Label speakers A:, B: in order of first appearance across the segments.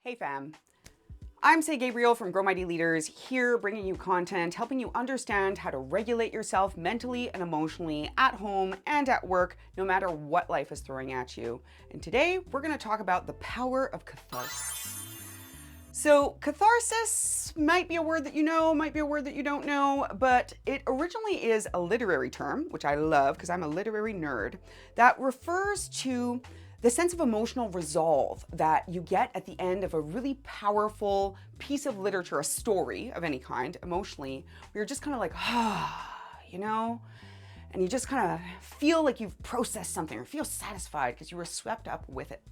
A: Hey fam, I'm Say Gabriel from Grow Mighty Leaders, here bringing you content, helping you understand how to regulate yourself mentally and emotionally at home and at work, no matter what life is throwing at you. And today we're going to talk about the power of catharsis. So catharsis might be a word that you know, might be a word that you don't know, but it originally is a literary term, which I love because I'm a literary nerd, that refers to the sense of emotional resolve that you get at the end of a really powerful piece of literature, a story of any kind, emotionally, where you're just kind of like, and you just kind of feel like you've processed something or feel satisfied because you were swept up with it.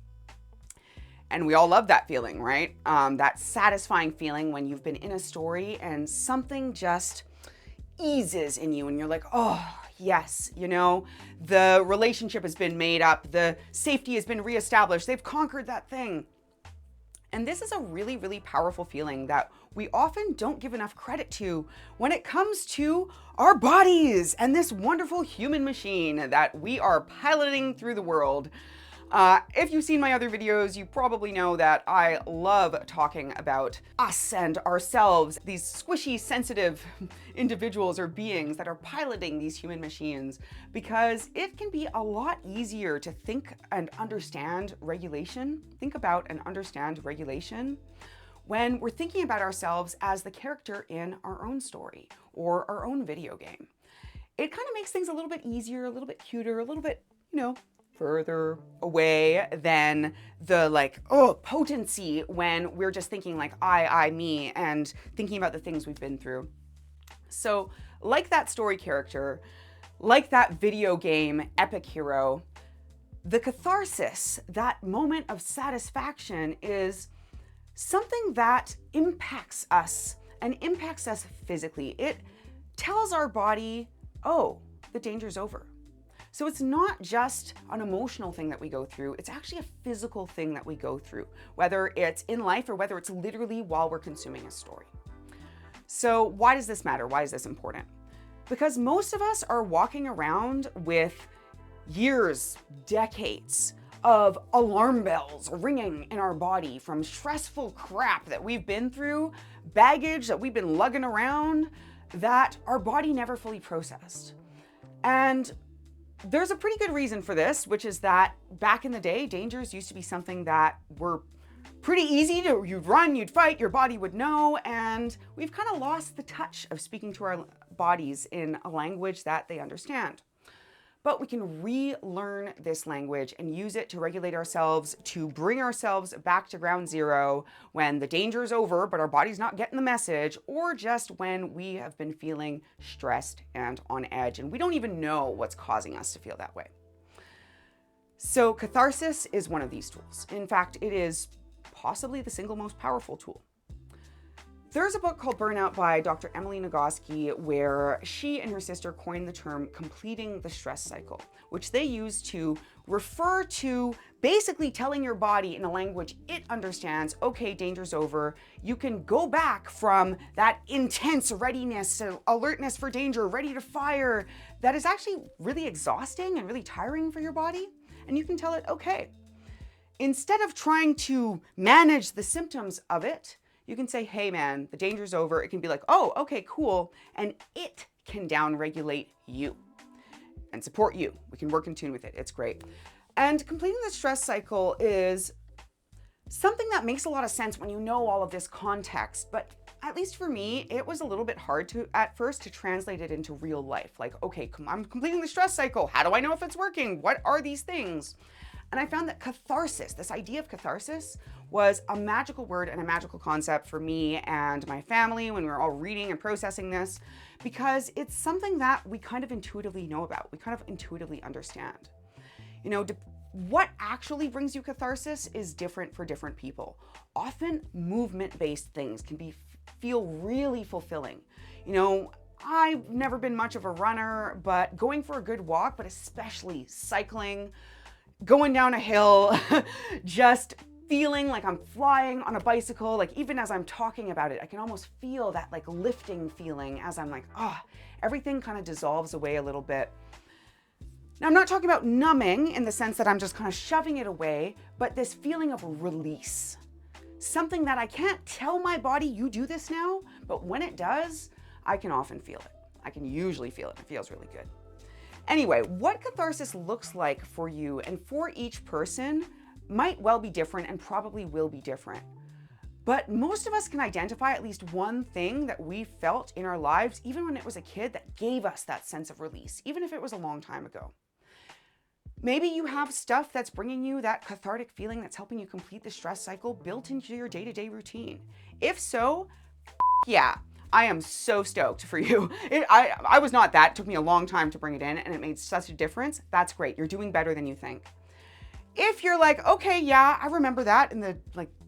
A: And we all love that feeling, right? That satisfying feeling when you've been in a story and something just eases in you and you're like, oh, yes, the relationship has been made up, the safety has been reestablished, they've conquered that thing. And this is a really, really powerful feeling that we often don't give enough credit to when it comes to our bodies and this wonderful human machine that we are piloting through the world. If you've seen my other videos, you probably know that I love talking about us and ourselves, these squishy, sensitive individuals or beings that are piloting these human machines, because it can be a lot easier to think and understand regulation, think about and understand regulation, when we're thinking about ourselves as the character in our own story or our own video game. It kind of makes things a little bit easier, a little bit cuter, a little bit, further away than the potency when we're just thinking like I, me, and thinking about the things we've been through. So like that story character, like that video game epic hero, the catharsis, that moment of satisfaction, is something that impacts us and impacts us physically. It tells our body, oh, the danger's over. So it's not just an emotional thing that we go through, it's actually a physical thing that we go through, whether it's in life or whether it's literally while we're consuming a story. So why does this matter? Why is this important? Because most of us are walking around with years, decades of alarm bells ringing in our body from stressful crap that we've been through, baggage that we've been lugging around that our body never fully processed. And there's a pretty good reason for this, which is that back in the day, dangers used to be something that were pretty easy to, you'd run, you'd fight, your body would know, and we've kind of lost the touch of speaking to our bodies in a language that they understand. But we can relearn this language and use it to regulate ourselves, to bring ourselves back to ground zero when the danger is over, but our body's not getting the message, or just when we have been feeling stressed and on edge, and we don't even know what's causing us to feel that way. So catharsis is one of these tools. In fact, it is possibly the single most powerful tool. There's a book called Burnout by Dr. Emily Nagoski, where she and her sister coined the term completing the stress cycle, which they use to refer to basically telling your body in a language it understands, okay, danger's over. You can go back from that intense readiness, alertness for danger, ready to fire, that is actually really exhausting and really tiring for your body. And you can tell it, okay, instead of trying to manage the symptoms of it, you can say, hey man, the danger's over. It can be like, oh, okay, cool. And it can downregulate you and support you. We can work in tune with it. It's great. And completing the stress cycle is something that makes a lot of sense when you know all of this context. But at least for me, it was a little bit hard at first to translate it into real life. Like, okay, I'm completing the stress cycle. How do I know if it's working? What are these things? And I found that catharsis, this idea of catharsis, was a magical word and a magical concept for me and my family when we were all reading and processing this, because it's something that we kind of intuitively know about. We kind of intuitively understand. What actually brings you catharsis is different for different people. Often movement-based things can feel really fulfilling. I've never been much of a runner, but going for a good walk, but especially cycling, going down a hill, just feeling like I'm flying on a bicycle, like even as I'm talking about it, I can almost feel that like lifting feeling as I'm like, everything kind of dissolves away a little bit. Now, I'm not talking about numbing in the sense that I'm just kind of shoving it away, but this feeling of release. something that I can't tell my body, you do this now, but when it does, I can often feel it. I can usually feel it. It feels really good. Anyway, what catharsis looks like for you and for each person might well be different and probably will be different. But most of us can identify at least one thing that we felt in our lives, even when it was a kid, that gave us that sense of release, even if it was a long time ago. Maybe you have stuff that's bringing you that cathartic feeling that's helping you complete the stress cycle built into your day-to-day routine. If so, yeah, I am so stoked for you. I was not that. It took me a long time to bring it in, and it made such a difference. That's great. You're doing better than you think. If you're like, okay, yeah, I remember that in the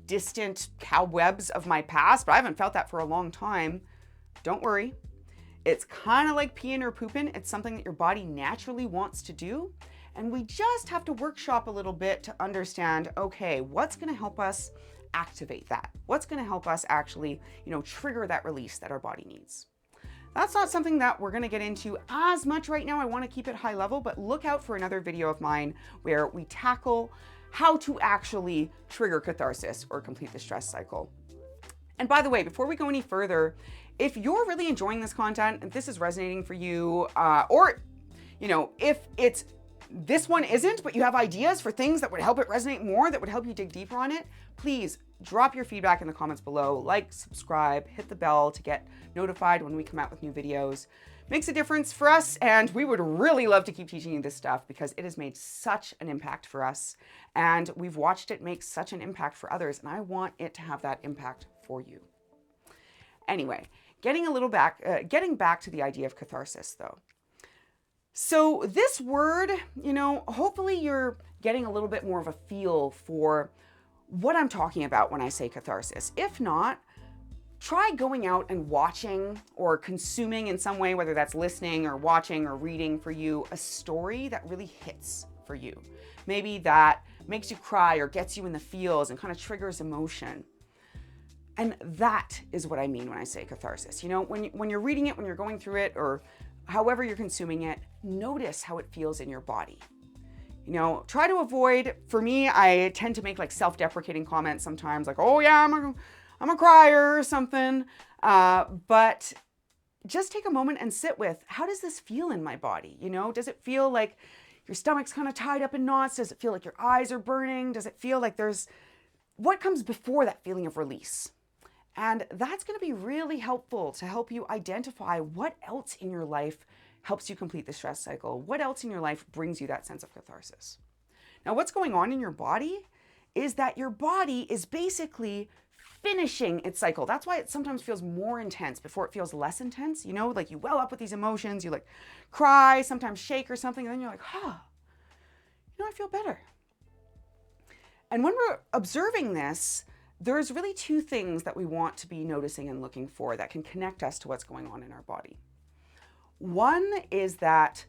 A: distant cobwebs of my past, but I haven't felt that for a long time, don't worry. It's kind of like peeing or pooping. It's something that your body naturally wants to do. And we just have to workshop a little bit to understand, okay, what's going to help us activate that? What's going to help us actually, trigger that release that our body needs? That's not something that we're going to get into as much right now. I want to keep it high level, but look out for another video of mine where we tackle how to actually trigger catharsis or complete the stress cycle. And by the way, before we go any further, if you're really enjoying this content, if this is resonating for you, or if this one isn't, but you have ideas for things that would help it resonate more, that would help you dig deeper on it, please drop your feedback in the comments below. Like, subscribe, hit the bell to get notified when we come out with new videos. Makes a difference for us, and we would really love to keep teaching you this stuff because it has made such an impact for us, and we've watched it make such an impact for others, and I want it to have that impact for you. Anyway, getting back to the idea of catharsis though. So this word, hopefully you're getting a little bit more of a feel for what I'm talking about when I say catharsis. If not, try going out and watching or consuming in some way, whether that's listening or watching or reading for you, a story that really hits for you. Maybe that makes you cry or gets you in the feels and kind of triggers emotion. And that is what I mean when I say catharsis. When you're reading it, when you're going through it, or however you're consuming it, notice how it feels in your body. Try to avoid, for me, I tend to make self-deprecating comments sometimes, like, oh yeah, I'm a crier or something. But just take a moment and sit with, how does this feel in my body? Does it feel like your stomach's kind of tied up in knots? Does it feel like your eyes are burning? Does it feel like what comes before that feeling of release? And that's going to be really helpful to help you identify what else in your life helps you complete the stress cycle. What else in your life brings you that sense of catharsis? Now, what's going on in your body is that your body is basically finishing its cycle. That's why it sometimes feels more intense before it feels less intense. You well up with these emotions, you cry, sometimes shake or something, and then you're like, I feel better. And when we're observing this, there's really two things that we want to be noticing and looking for that can connect us to what's going on in our body. One is that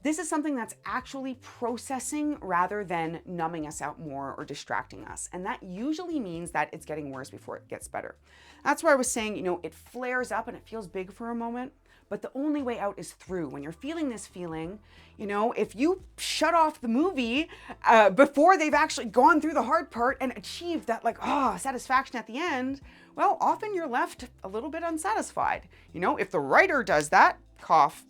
A: this is something that's actually processing rather than numbing us out more or distracting us. And that usually means that it's getting worse before it gets better. That's why I was saying, it flares up and it feels big for a moment, but the only way out is through. When you're feeling this feeling, if you shut off the movie before they've actually gone through the hard part and achieved that satisfaction at the end, well, often you're left a little bit unsatisfied. If the writer does that, cough,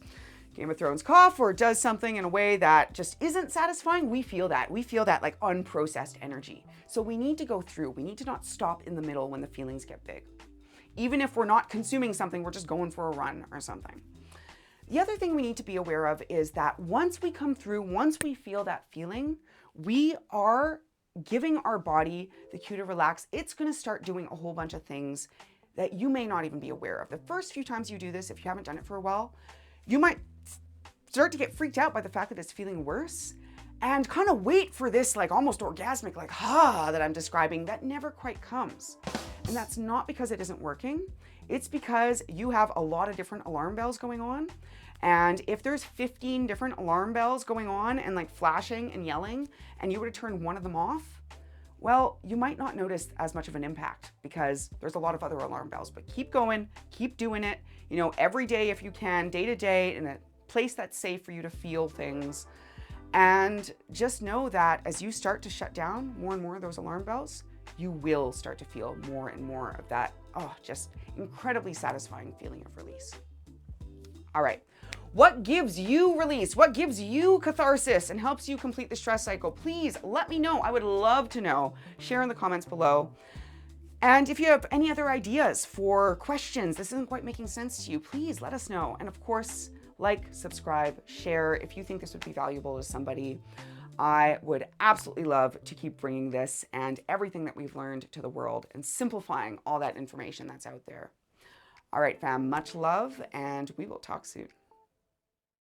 A: Game of Thrones cough, or does something in a way that just isn't satisfying, we feel that. We feel that unprocessed energy. So we need to go through. We need to not stop in the middle when the feelings get big. Even if we're not consuming something, we're just going for a run or something. The other thing we need to be aware of is that once we come through, once we feel that feeling, we are giving our body the cue to relax. It's going to start doing a whole bunch of things that you may not even be aware of. The first few times you do this, if you haven't done it for a while, you might start to get freaked out by the fact that it's feeling worse and kind of wait for this almost orgasmic that I'm describing that never quite comes. And that's not because it isn't working. It's because you have a lot of different alarm bells going on. And if there's 15 different alarm bells going on and flashing and yelling, and you were to turn one of them off, well, you might not notice as much of an impact because there's a lot of other alarm bells. But keep going, keep doing it, every day if you can, day to day, in a place that's safe for you to feel things. And just know that as you start to shut down more and more of those alarm bells, you will start to feel more and more of that, oh, just incredibly satisfying feeling of release. All right. What gives you release? What gives you catharsis and helps you complete the stress cycle? Please let me know. I would love to know. Share in the comments below. And if you have any other ideas for questions, this isn't quite making sense to you, please let us know. And of course, like, subscribe, share if you think this would be valuable to somebody. I would absolutely love to keep bringing this and everything that we've learned to the world and simplifying all that information that's out there. All right, fam, much love, and we will talk soon.